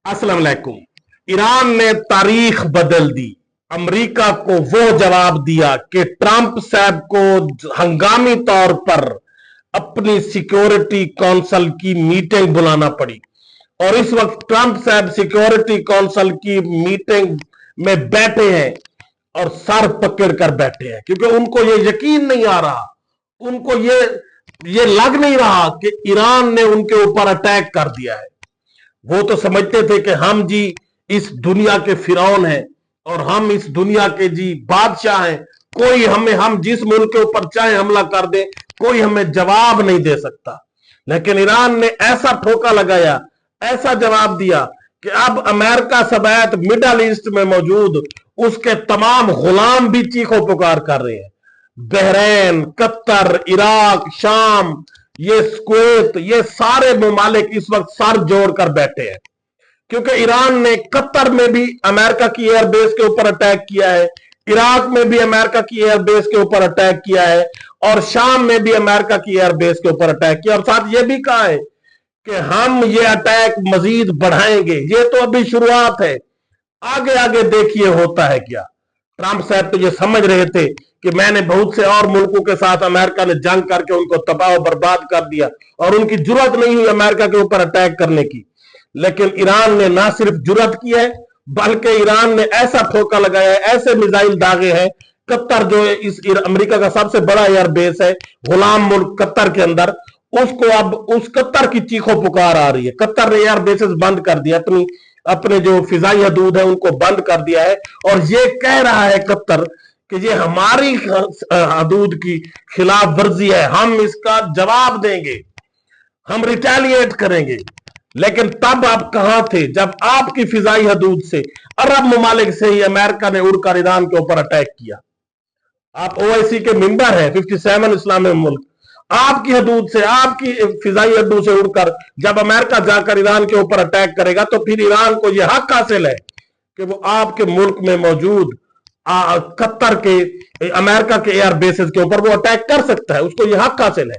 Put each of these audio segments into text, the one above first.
अस्सलाम वालेकुम। ईरान ने तारीख बदल दी। अमेरिका को वो जवाब दिया कि ट्रंप साहब को हंगामी तौर पर अपनी सिक्योरिटी काउंसिल की मीटिंग बुलाना पड़ी और इस वक्त ट्रंप साहब सिक्योरिटी काउंसिल की मीटिंग में बैठे हैं और सर पकड़ कर बैठे हैं क्योंकि उनको ये यकीन नहीं आ रहा, उनको ये लग नहीं रहा कि ईरान ने उनके ऊपर अटैक कर दिया है। वो तो समझते थे कि हम जी इस दुनिया के फिरौन हैं और हम इस दुनिया के जी बादशाह हैं, कोई हम जिस मुल्क के ऊपर चाहे हमला कर दे कोई हमें जवाब नहीं दे सकता। लेकिन ईरान ने ऐसा ठोका लगाया, ऐसा जवाब दिया कि अब अमेरिका समेत मिडल ईस्ट में मौजूद उसके तमाम गुलाम भी चीखों पुकार कर रहे हैं। बहरीन, कतर, इराक, शाम, ये कुवैत, ये सारे ममालिक इस वक्त सर जोड़कर बैठे हैं क्योंकि ईरान ने कतर में भी अमेरिका की एयरबेस के ऊपर अटैक किया है, इराक में भी अमेरिका की एयरबेस के ऊपर अटैक किया है और शाम में भी अमेरिका की एयरबेस के ऊपर अटैक किया और साथ ये भी कहा है कि हम ये अटैक मजीद बढ़ाएंगे। ये तो अभी शुरुआत है, आगे आगे देखिए होता है क्या। ट्रंप साहब तो ये समझ रहे थे कि मैंने बहुत से और मुल्कों के साथ अमेरिका ने जंग करके उनको तबाह बर्बाद कर दिया और उनकी जरूरत नहीं हुई अमेरिका के ऊपर अटैक करने की। लेकिन ईरान ने ना सिर्फ जुर्रत की है बल्कि ईरान ने ऐसा ठोका लगाया है, ऐसे मिसाइल दागे हैं। कतर जो इस अमेरिका का सबसे बड़ा एयरबेस है गुलाम मुल्क कतर के अंदर, उसको अब उस कतर की चीखों पुकार आ रही है। कतर ने एयरबेसेस बंद कर दिया, अपने जो फिजाई हदूद है उनको बंद कर दिया है और ये कह रहा है कतर कि ये हमारी हदूद की खिलाफ वर्जी है, हम इसका जवाब देंगे, हम रिटेलिएट करेंगे। लेकिन तब आप कहां थे जब आपकी फिजाई हदूद से अरब ममालिक से ही अमेरिका ने उड़कर ईरान के ऊपर अटैक किया। आप ओआईसी के मेंबर हैं, 57 इस्लामी मुल्क, आपकी हदूद से, आपकी फिजाई हदूद से उड़कर जब अमेरिका जाकर ईरान के ऊपर अटैक करेगा तो फिर ईरान को यह हक हासिल है कि वो आपके मुल्क में मौजूद कतर के अमेरिका के एयर बेसेस के ऊपर वो अटैक कर सकता है, उसको यह हक हासिल है।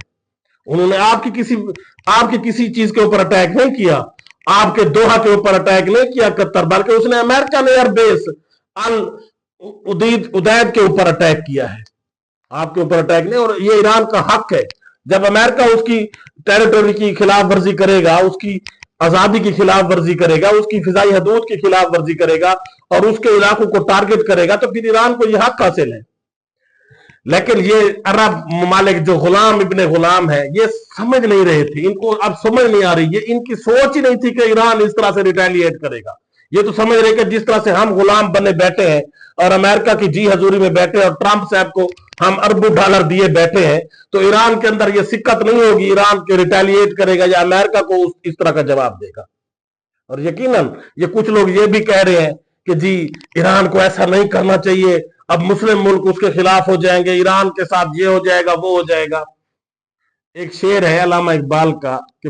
उन्होंने आपकी किसी चीज के ऊपर अटैक नहीं किया, आपके दोहा के ऊपर अटैक नहीं किया कतर, बल्कि उसने अमेरिकन एयर बेस अल उदैद के ऊपर अटैक किया है, आपके ऊपर अटैक नहीं। और ये ईरान का हक है, जब अमेरिका उसकी टेरिटोरी की खिलाफ वर्जी करेगा, उसकी आजादी की खिलाफ वर्जी करेगा, उसकी फिजाई हदूद की खिलाफ वर्जी करेगा और उसके इलाकों को टारगेट करेगा तो फिर ईरान को यह हक हासिल है। लेकिन ये अरब ममालिक जो गुलाम इब्ने गुलाम है ये समझ नहीं रहे थे, इनको अब समझ नहीं आ रही, ये इनकी सोच ही नहीं थी कि ईरान इस तरह से रिटेलिएट करेगा। ये तो समझ रहे कि जिस तरह से हम गुलाम बने बैठे हैं और अमेरिका की जी हजूरी में बैठे और ट्रंप साहब को हम अरबों डॉलर दिए बैठे हैं तो ईरान के अंदर ये सिक्कत नहीं होगी, ईरान के रिटेलिएट करेगा या अमेरिका को इस तरह का जवाब देगा। और यकीनन ये कुछ लोग ये भी कह रहे हैं कि जी ईरान को ऐसा नहीं करना चाहिए, अब मुस्लिम मुल्क उसके खिलाफ हो जाएंगे, ईरान के साथ ये हो जाएगा वो हो जाएगा। एक शेर है अल्लामा इकबाल का कि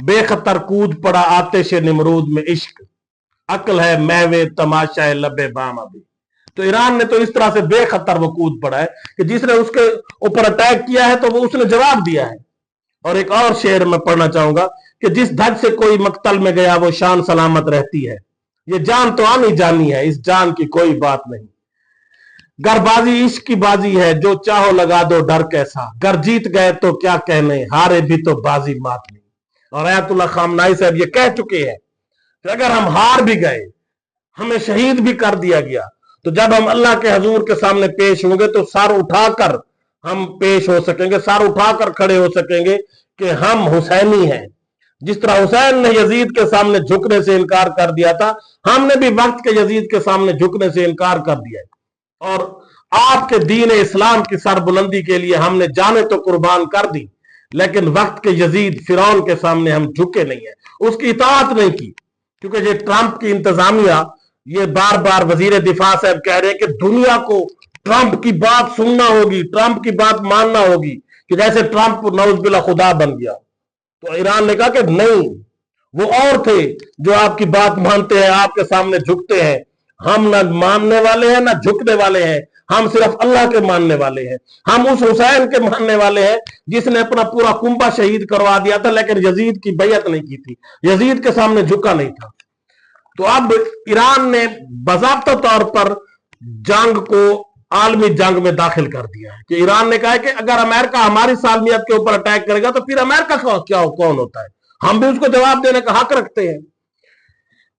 बेखतर कूद पड़ा आतिश निमरूद में इश्क, अक्ल है महवे तमाशा लबे बाम अभी। तो ईरान ने तो इस तरह से बेखतर वो कूद पड़ा है कि जिसने उसके ऊपर अटैक किया है तो वो उसने जवाब दिया है। और एक और शेर मैं पढ़ना चाहूंगा कि जिस धड़ से कोई मक्तल में गया वो शान सलामत रहती है, ये जान तो आनी जानी है, इस जान की कोई बात नहीं। गरबाजी इश्क की बाजी है, जो चाहो लगा दो डर कैसा, गर जीत गए तो क्या कहने, हारे भी तो बाजी मात नहीं। और आयतुल्लाह खामनाई साहब ये कह चुके हैं कि अगर हम हार भी गए, हमें शहीद भी कर दिया गया, तो जब हम अल्लाह के हजूर के सामने पेश होंगे तो सर उठाकर हम पेश हो सकेंगे, सर उठाकर खड़े हो सकेंगे कि हम हुसैनी हैं। जिस तरह हुसैन ने यजीद के सामने झुकने से इनकार कर दिया था, हमने भी वक्त के यजीद के सामने झुकने से इनकार कर दिया है और आपके दीन इस्लाम की सरबुलंदी के लिए हमने जाने तो कुर्बान कर दी, लेकिन वक्त के यजीद फिरौन के सामने हम झुके नहीं है, उसकी इताअत नहीं की। क्योंकि ये ट्रंप की इंतजामिया, ये बार बार वजीर दिफा साहब कह रहे हैं कि दुनिया को ट्रंप की बात सुनना होगी, ट्रंप की बात मानना होगी, कि जैसे ट्रंप नौज़बिल्लाह खुदा बन गया। तो ईरान ने कहा कि नहीं, वो और थे जो आपकी बात मानते हैं, आपके सामने झुकते हैं, हम ना मानने वाले हैं ना झुकने वाले हैं, हम सिर्फ अल्लाह के मानने वाले हैं, हम उस हुसैन के मानने वाले हैं जिसने अपना पूरा कुंबा शहीद करवा दिया था, लेकिन यजीद की बैयत नहीं की थी, यजीद के सामने झुका नहीं था। तो अब ईरान ने बाज़ाब्ता तौर पर जंग को आलमी जंग में दाखिल कर दिया है कि ईरान ने कहा है कि अगर अमेरिका हमारी सालमियत के ऊपर अटैक करेगा तो फिर अमेरिका क्या कौन होता है, हम भी उसको जवाब देने का हक रखते हैं।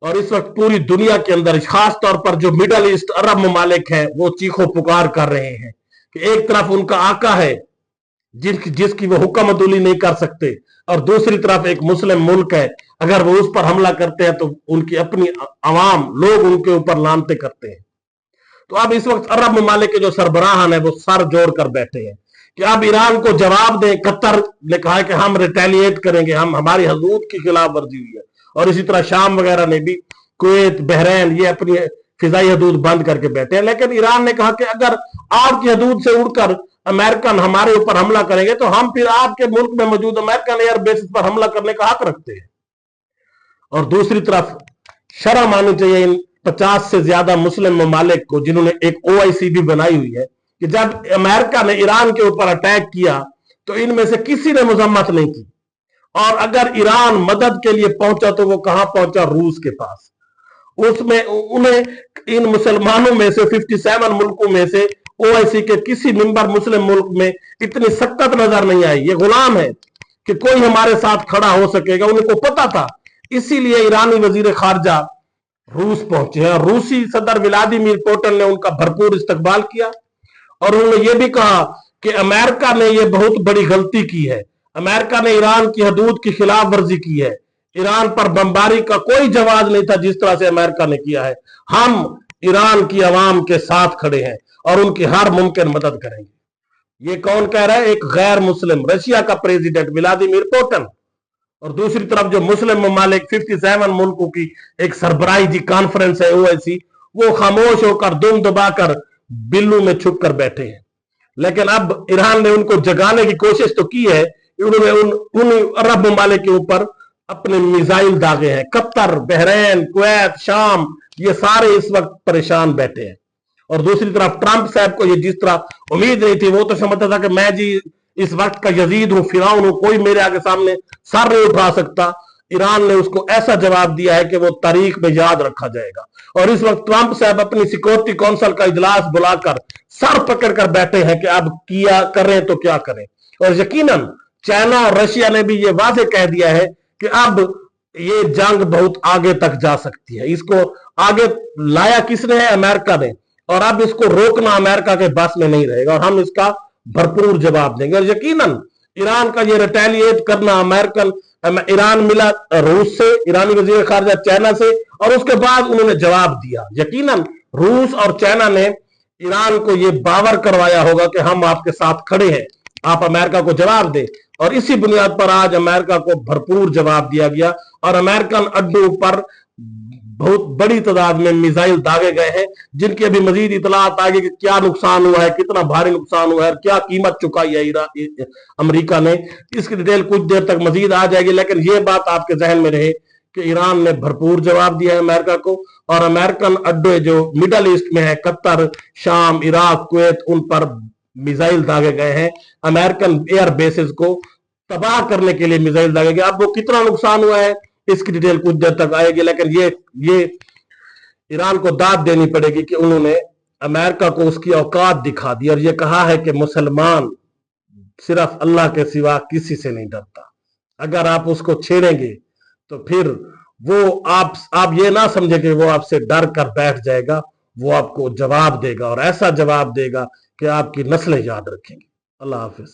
और इस वक्त पूरी दुनिया के अंदर खास तौर पर जो मिडल ईस्ट अरब ममालिक हैं वो चीखो पुकार कर रहे हैं कि एक तरफ उनका आका है जिसकी वो हुक्म अदुली नहीं कर सकते, और दूसरी तरफ एक मुस्लिम मुल्क है, अगर वो उस पर हमला करते हैं तो उनकी अपनी अवाम लोग उनके ऊपर लानते करते हैं। तो अब इस वक्त अरब ममालिक के जो सरबराहान है वो सर जोड़ कर बैठे हैं कि अब ईरान को जवाब दें। कतर ने कहा है कि हम रिटेलिएट करेंगे, हम हमारी हदूद की खिलाफ वर्जी हुई है, और इसी तरह शाम वगैरह ने भी, कुवैत, बहरीन, ये अपनी फिजाई हदूद बंद करके बैठे हैं। लेकिन ईरान ने कहा कि अगर आपकी हदूद से उड़कर अमेरिकन हमारे ऊपर हमला करेंगे तो हम फिर आपके मुल्क में मौजूद अमेरिकन एयर बेसिस पर हमला करने का हक रखते हैं। और दूसरी तरफ शर्म आनी चाहिए इन 50 से ज्यादा मुस्लिम ममालिक को जिन्होंने एक OIC भी बनाई हुई है कि जब अमेरिका ने ईरान के ऊपर अटैक किया तो इनमें से किसी ने मजम्मत नहीं की, और अगर ईरान मदद के लिए पहुंचा तो वो कहां पहुंचा, रूस के पास। उसमें उन्हें इन मुसलमानों में से 57 मुल्कों में से OIC के किसी मेंबर मुस्लिम मुल्क में इतनी सख्त नजर नहीं आई। ये गुलाम है कि कोई हमारे साथ खड़ा हो सकेगा, उनको पता था। इसीलिए ईरानी वजीर खारजा रूस पहुंचे हैं, और रूसी सदर व्लादिमीर पुतिन ने उनका भरपूर इस्तकबाल किया, और उन्होंने ये भी कहा कि अमेरिका ने यह बहुत बड़ी गलती की है, अमेरिका ने ईरान की हदूद की खिलाफ वर्जी की है, ईरान पर बमबारी का कोई जवाब नहीं था जिस तरह से अमेरिका ने किया है। हम ईरान की आवाम के साथ खड़े हैं और उनकी हर मुमकिन मदद करेंगे। ये कौन कह रहा है? एक गैर मुस्लिम रशिया का प्रेसिडेंट व्लादिमीर पुतिन, और दूसरी तरफ जो मुस्लिम ममालिक 57 मुल्कों की एक सरबराही कॉन्फ्रेंस है OIC, वो खामोश होकर दुम दबाकर बिल्लू में छुप कर बैठे हैं। लेकिन अब ईरान ने उनको जगाने की कोशिश तो की है, उन्होंने उन अरब ममालिक के ऊपर अपने मिसाइल दागे हैं। कतर, बहरीन, कुवैत, शाम, ये सारे इस वक्त परेशान बैठे हैं। और दूसरी तरफ ट्रंप साहब को ये जिस तरह उम्मीद नहीं थी, वो तो समझता था कि मैं जी इस वक्त का यजीद हूं, फिरौन हूं, कोई मेरे आगे सामने सर नहीं उठा सकता। ईरान ने उसको ऐसा जवाब दिया है कि वो तारीख में याद रखा जाएगा। और इस वक्त ट्रंप साहब अपनी सिक्योरिटी काउंसिल का इजलास बुलाकर सर पकड़ कर बैठे हैं कि अब किया करें तो क्या करें। और यकीनन चाइना और रशिया ने भी ये वाजे कह दिया है कि अब ये जंग बहुत आगे तक जा सकती है। इसको आगे लाया किसने है? अमेरिका ने, और अब इसको रोकना अमेरिका के बस में नहीं रहेगा, और हम इसका भरपूर जवाब देंगे। और यकीनन ईरान का ये रिटेलिएट करना, ईरान मिला रूस से, ईरानी वजीर खारजा चाइना से, और उसके बाद उन्होंने जवाब दिया। यकीनन रूस और चाइना ने ईरान को ये बावर करवाया होगा कि हम आपके साथ खड़े हैं, आप अमेरिका को जवाब दें। और इसी बुनियाद पर आज अमेरिका को भरपूर जवाब दिया गया, और अमेरिकन अड्डों पर बहुत बड़ी तादाद में मिसाइल दागे गए हैं, जिनकी अभी मजीद इतलात आएगी कि क्या नुकसान हुआ है, कितना भारी नुकसान हुआ है, क्या कीमत चुकाई है अमेरिका ने। इसकी डिटेल कुछ देर तक मजीद आ जाएगी, लेकिन यह बात आपके जहन में रहे कि ईरान ने भरपूर जवाब दिया है अमेरिका को, और अमेरिकन अड्डे जो मिडल ईस्ट में है, कतर, शाम, इराक, कुवैत, उन पर मिसाइल दागे गए हैं। अमेरिकन एयर बेसिस को तबाह करने के लिए मिसाइल दागे गए। अब वो कितना नुकसान हुआ है इसकी डिटेल कुछ देर तक आएगी, लेकिन ये ईरान को दाद देनी पड़ेगी कि उन्होंने अमेरिका को उसकी औकात दिखा दी, और ये कहा है कि मुसलमान सिर्फ अल्लाह के सिवा किसी से नहीं डरता। अगर आप उसको छेड़ेंगे तो फिर वो आप ये ना समझे कि वो आपसे डर कर बैठ जाएगा, वो आपको जवाब देगा, और ऐसा जवाब देगा कि आपकी नस्लें याद रखेंगी। अल्लाह हाफिज।